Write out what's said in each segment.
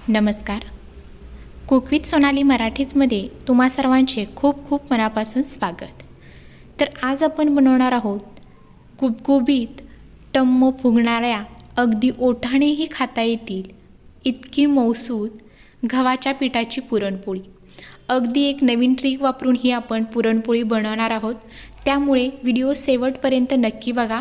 नमस्कार. Cook with Sonali मराठीजमध्ये तुम्हा सर्वांचे खूप खूप मनापासून स्वागत. तर आज आपण बनवणार आहोत गुबगुबीत टम्म फुगणाऱ्या अगदी ओठाणेही खाता येतील इतकी मौसूद गव्हाच्या पिठाची पुरणपोळी. अगदी एक नवीन ट्रिक वापरून ही आपण पुरणपोळी बनवणार आहोत, त्यामुळे व्हिडिओ शेवटपर्यंत नक्की बघा.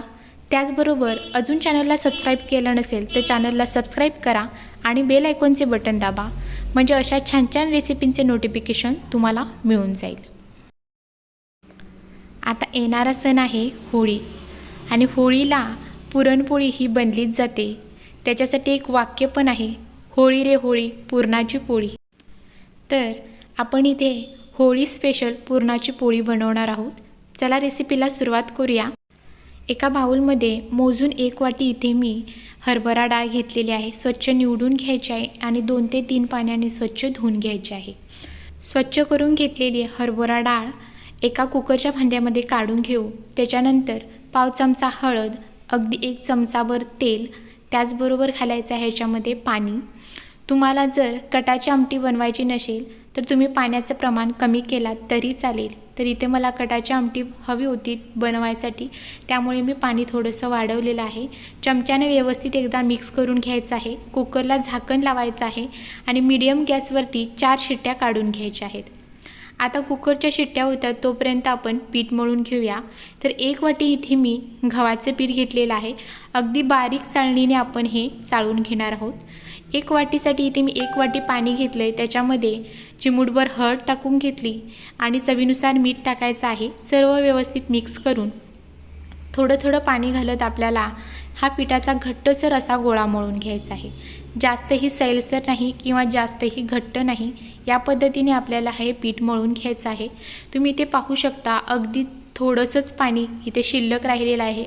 त्याचबरोबर अजून चॅनलला सबस्क्राईब केलं नसेल तर चॅनलला सबस्क्राईब करा आणि बेल आयकॉनचे बटन दाबा, म्हणजे अशा छान छान रेसिपींचे नोटिफिकेशन तुम्हाला मिळून जाईल. आता येणारा सण आहे होळी, आणि होळीला पुरणपोळी ही बनलीच जाते. त्याच्यासाठी एक वाक्य पण आहे, होळी रे होळी पुरणाची पोळी. तर आपण इथे होळी स्पेशल पुरणाची पोळी बनवणार आहोत. चला रेसिपीला सुरुवात करूया. एका बाउलमध्ये मोजून 1 वाटी इथे मी हरभरा डाळ घेतलेली आहे. स्वच्छ निवडून घ्यायची आहे आणि 2 ते 3 पाण्याने स्वच्छ धुवून घ्यायची आहे. स्वच्छ करून घेतलेली हरभरा डाळ एका कुकरच्या भांड्यामध्ये काढून घेऊ. त्याच्यानंतर पाव चमचा हळद, अगदी 1 चमचाभर तेल, त्याचबरोबर घालायचं आहे ह्याच्यामध्ये पाणी. तुम्हाला जर कटाची आमटी बनवायची नसेल तर तुम्ही पाण्याचं प्रमाण कमी केलात तरी चालेल. तर इथे मला कटाची आमटी हवी होती बनवायसाठी, त्यामुळे मी पाणी थोडंसं वाढवलेलं आहे. चमच्याने व्यवस्थित एकदा मिक्स करून घ्यायचं आहे. कुकरला झाकण लावायचं आहे आणि मीडियम गॅसवरती 4 शिट्ट्या काढून घ्यायच्या आहेत. आता कुकरच्या शिट्ट्या होतात तोपर्यंत आपण पीठ मळून घेऊया. तर 1 वाटी इथे मी गव्हाचं पीठ घेतलेलं आहे. अगदी बारीक चाळणीने आपण हे चाळून घेणार आहोत. 1 वाटीसाठी इथे मी 1 वाटी पाणी घेतलं आहे. त्याच्यामध्ये चिमूटभर हळद टाकून घेतली आणि चवीनुसार मीठ टाकायचं आहे. सर्व व्यवस्थित मिक्स करून थोडं थोडं पाणी घालत आपल्याला हा पिठाचा घट्टसर असा गोळा मळून घ्यायचा आहे. जास्तही सैलसर नाही किंवा जास्तही घट्ट नाही, या पद्धतीने आपल्याला हे पीठ मळून घ्यायचं आहे. तुम्ही इथे पाहू शकता अगदी थोडंसंच पाणी इथे शिल्लक राहिलेलं आहे.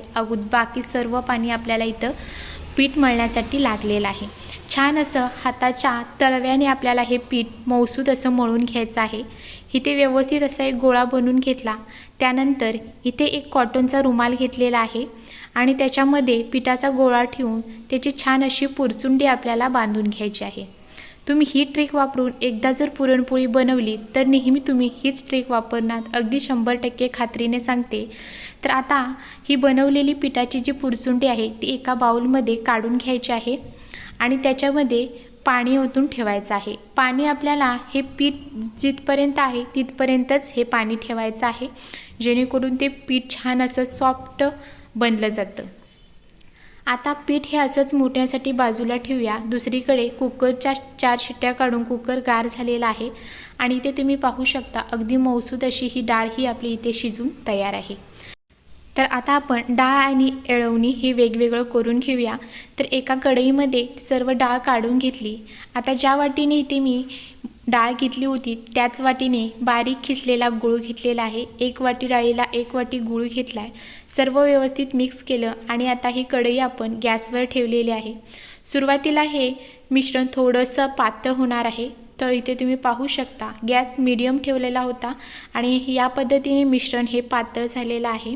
बाकी सर्व पाणी आपल्याला इथं पीठ मळण्यासाठी लागलेलं आहे. छान असं हाताच्या तळव्याने आपल्याला हे पीठ मौसूद असं मळून घ्यायचं आहे. इथे व्यवस्थित असा एक गोळा बनवून घेतला. त्यानंतर इथे एक कॉटनचा रुमाल घेतलेला आहे आणि त्याच्यामध्ये पिठाचा गोळा ठेवून त्याची छान अशी पुरचुंडी आपल्याला बांधून घ्यायची आहे. तुम्ही ही ट्रिक वापरून एकदा जर पुरणपोळी बनवली तर नेहमी तुम्ही हीच ट्रिक वापरणार, अगदी 100% खात्रीने सांगते. तर आता ही बनवलेली पिठाची जी पुरचुंडी आहे ती एका बाउलमध्ये काढून घ्यायची आहे आणि त्याच्यामध्ये पाणी ओतून ठेवायचं आहे. पाणी आपल्याला हे पीठ जिथपर्यंत आहे तिथपर्यंतच हे पाणी ठेवायचं आहे, जेणेकरून ते पीठ छान असं सॉफ्ट बनलं जातं. आता पीठ हे असंच मुरण्यासाठी बाजूला ठेवूया. दुसरीकडे कुकरच्या 4 शिट्ट्या काढून कुकर गार झालेला आहे आणि इथे तुम्ही पाहू शकता अगदी मौसूद अशी ही डाळ ही आपली इथे शिजून तयार आहे. तर आता आपण डाळ आणि येळवणी हे वेगवेगळं करून घेऊया. तर एका कढईमध्ये सर्व डाळ काढून घेतली. आता ज्या वाटीने इथे मी डाळ घेतली होती त्याच वाटीने बारीक खिसलेला गूळ घेतलेला आहे. 1 वाटी डाळीला 1 वाटी गूळ घेतला आहे. सर्व व्यवस्थित मिक्स केलं आणि आता ही कढई आपण गॅसवर ठेवलेली आहे. सुरुवातीला हे मिश्रण थोडंसं पातळ होणार आहे. तर इथे तुम्ही पाहू शकता गॅस मीडियम ठेवलेला होता आणि या पद्धतीने मिश्रण हे पातळ झालेलं आहे.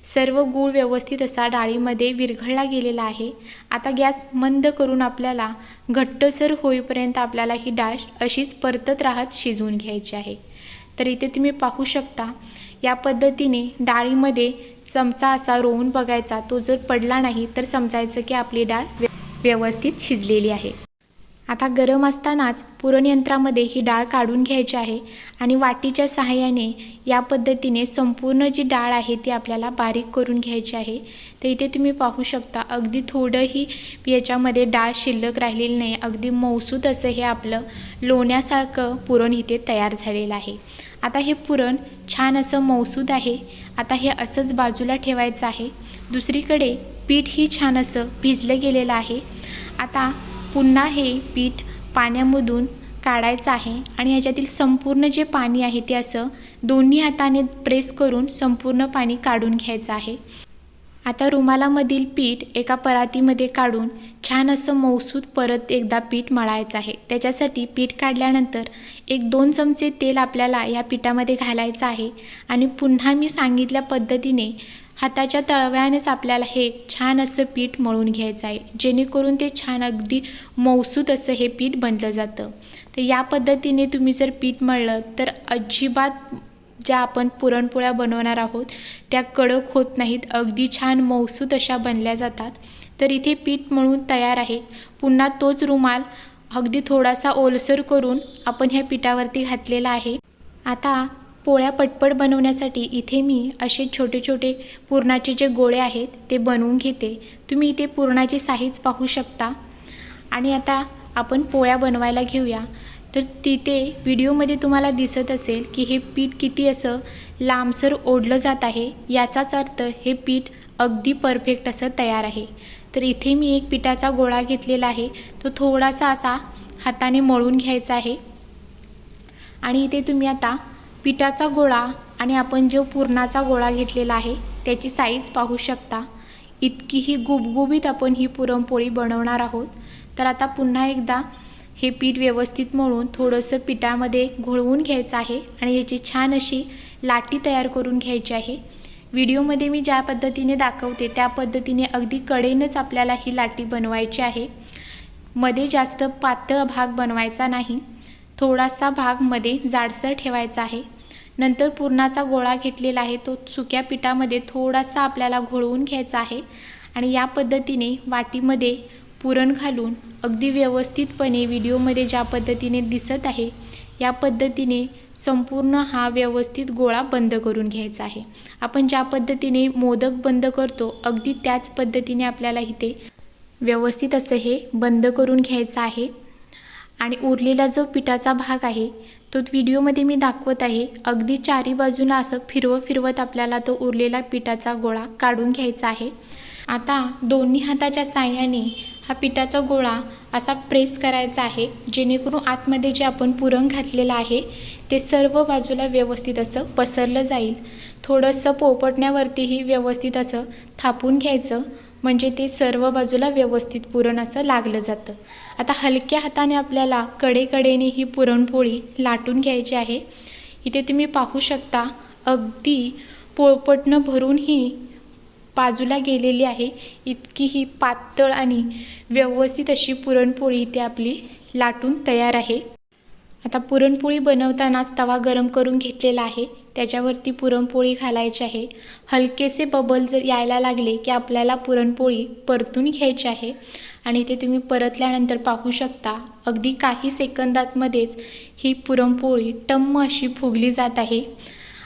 सर्व गूळ व्यवस्थित असा डाळीमध्ये विरघळला गेलेला आहे. आता गॅस मंद करून आपल्याला घट्टसर होईपर्यंत आपल्याला ही डाळ अशीच परतत राहत शिजवून घ्यायची आहे. तर इथे तुम्ही पाहू शकता या पद्धतीने डाळीमध्ये चमचा असा रोवून बघायचा. तो जर पडला नाही तर समजायचं की आपली डाळ व्यवस्थित शिजलेली आहे. आता गरम असतानाच पुरणयंत्रामध्ये ही डाळ काढून घ्यायची आहे आणि वाटीच्या सहाय्याने या पद्धतीने संपूर्ण जी डाळ आहे ती आपल्याला बारीक करून घ्यायची आहे. तर इथे तुम्ही पाहू शकता अगदी थोडंही याच्यामध्ये डाळ शिल्लक राहिलेली नाही. अगदी मौसूद असं हे आपलं लोण्यासारखं पुरण इथे तयार झालेलं आहे. आता हे पुरण छान असं मौसूद आहे. आता हे असंच बाजूला ठेवायचं आहे. दुसरीकडे पीठ ही छान असं भिजलं गेलेलं आहे. आता पुन्हा हे पीठ पाण्यामधून काढायचं आहे आणि याच्यातील संपूर्ण जे पाणी आहे ते असं दोन्ही हाताने प्रेस करून संपूर्ण पाणी काढून घ्यायचं आहे. आता रुमालामधील पीठ एका परातीमध्ये काढून छान असं मौसूद परत एकदा पीठ मळायचं आहे. त्याच्यासाठी पीठ काढल्यानंतर 1-2 चमचे तेल आपल्याला या पिठामध्ये घालायचं आहे आणि पुन्हा मी सांगितल्या पद्धतीने हाताच्या तळव्यानेच आपल्याला हे छान असं पीठ मळून घ्यायचं आहे, जेणेकरून ते छान अगदी मऊसूत असं हे पीठ बनलं जातं। तर या पद्धतीने तुम्ही जर पीठ मळलं तर अजिबात ज्या आपण पुरणपोळ्या बनवणार आहोत त्या कडक होत नाहीत, अगदी छान मऊसूत अशा बनल्या जातात। तर इथे पीठ मळून तयार आहे। पुन्हा तोच रुमाल अगदी थोडासा ओलसर करून आपण ह्या पिठावरती घातलेला आहे। आता पोळ्या पटपट बनवण्यासाठी इथे मी असे छोटे छोटे पुरणाचे जे गोळे आहेत ते बनवून घेते। तुम्ही इथे पुरणाची साईज पाहू शकता। आणि आता आपण पोळ्या बनवायला घेऊया। तर तिथे व्हिडिओमध्ये तुम्हाला दिसत असेल की हे पीठ किती असं लांबसर ओढलं जात आहे, याचाच अर्थ हे पीठ अगदी परफेक्ट असं तयार आहे। तर इथे मी एक पिठाचा गोळा घेतलेला आहे, तो थोडासा असा हाताने मळून घ्यायचा आहे। आणि इथे तुम्ही आता पिठाचा गोळा आणि आपण जो पुरणाचा गोळा घेतलेला आहे त्याची साईज पाहू शकता। इतकी ही गुबगुबीत आपण ही पुरणपोळी बनवणार आहोत। तर आता पुन्हा एकदा हे पीठ व्यवस्थित मळून थोडंसं पिठामध्ये घोळवून घ्यायचं आहे आणि याची छान अशी लाटी तयार करून घ्यायची आहे। व्हिडिओमध्ये मी ज्या पद्धतीने दाखवते त्या पद्धतीने अगदी कडेनंच आपल्याला ही लाटी बनवायची आहे। मध्ये जास्त पातळ भाग बनवायचा नाही, थोडासा भाग मध्ये जाडसर ठेवायचा आहे। नंतर पुरणाचा गोळा घेतलेला आहे तो सुक्या पिठामध्ये थोडासा आपल्याला घोळवून घ्यायचा आहे आणि या पद्धतीने वाटीमध्ये पुरण घालून अगदी व्यवस्थितपणे व्हिडिओमध्ये ज्या पद्धतीने दिसत आहे या पद्धतीने संपूर्ण हा व्यवस्थित गोळा बंद करून घ्यायचा आहे। आपण ज्या पद्धतीने मोदक बंद करतो अगदी त्याच पद्धतीने आपल्याला इथे व्यवस्थित असं हे बंद करून घ्यायचं आहे। आणि उरलेला जो पिठाचा भाग आहे तो व्हिडिओमध्ये मी दाखवत आहे, अगदी चारी बाजूला असं फिरवत आपल्याला तो उरलेला पिठाचा गोळा काढून घ्यायचा आहे। आता दोन्ही हाताच्या साहाय्याने हा पिठाचा गोळा असा प्रेस करायचा आहे, जेणेकरून आतमध्ये जे आपण पुरण घातलेलं आहे ते सर्व बाजूला व्यवस्थित असं पसरलं जाईल। थोडंसं पोपटण्यावरतीही व्यवस्थित असं थापून घ्यायचं, म्हणजे ते सर्व बाजूला व्यवस्थित पुरण असं लागलं जातं। आता हलक्या हाताने आपल्याला कडेकडेने ही पुरणपोळी लाटून घ्यायची आहे। इथे तुम्ही पाहू शकता अगदी पोळपटनं भरून ही बाजूला गेलेली आहे। इतकी ही पातळ आणि व्यवस्थित अशी पुरणपोळी इथे आपली लाटून तयार आहे। आता पुरणपोळी बनवतानाच तवा गरम करून घेतलेला आहे, त्याच्यावरती पुरणपोळी घालायची आहे। हलकेसे बबल जर यायला लागले की आपल्याला पुरणपोळी परतून घ्यायची आहे आणि इथे तुम्ही परतल्यानंतर पाहू शकता अगदी काही सेकंदांमध्येच ही पुरणपोळी टम्म अशी फुगली जात आहे।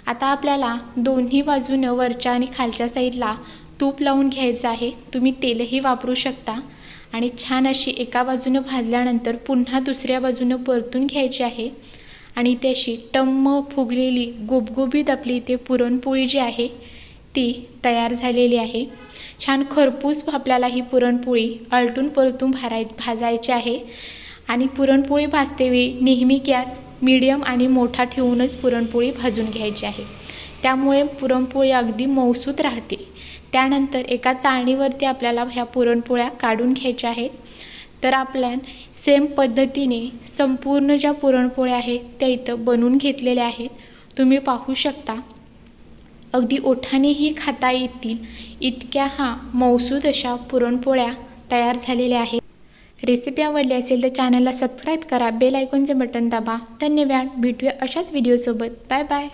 आता आपल्याला दोन्ही बाजूनं वरच्या आणि खालच्या साईडला तूप लावून घ्यायचं आहे, तुम्ही तेलही वापरू शकता। आणि छान अशी एका बाजूनं भाजल्यानंतर पुन्हा दुसऱ्या बाजूनं परतून घ्यायची आहे आणि इथे अशी टम्म फुगलेली गुबगुबीत आपली इथे पुरणपोळी जी आहे ती तयार झालेली आहे। छान खरपूस आपल्याला ही पुरणपोळी आलटून परतून भाजायची आहे। आणि पुरणपोळी भाजतेवेळी नेहमी गॅस मीडियम आणि मोठा ठेवूनच पुरणपोळी भाजून घ्यायची आहे, त्यामुळे पुरणपोळी अगदी मऊसूत राहते। त्यानंतर एका चाळणीवरती आपल्याला ह्या पुरणपोळ्या काढून घ्यायच्या आहेत। तर आपल्या सेम पद्धतीने संपूर्ण ज्या पुरणपोळ्या आहेत त्या इथं बनवून घेतलेल्या आहेत, तुम्ही पाहू शकता। अगदी ओठानेही खाता येतील इतक्या हा मऊसूत अशा पुरणपोळ्या तयार झालेल्या आहेत। रेसिपी आवडली असेल तर चॅनलला सबस्क्राईब करा, बेल आयकॉनचे बटन दाबा। धन्यवाद, भेटूया अशाच व्हिडिओसोबत। Bye bye.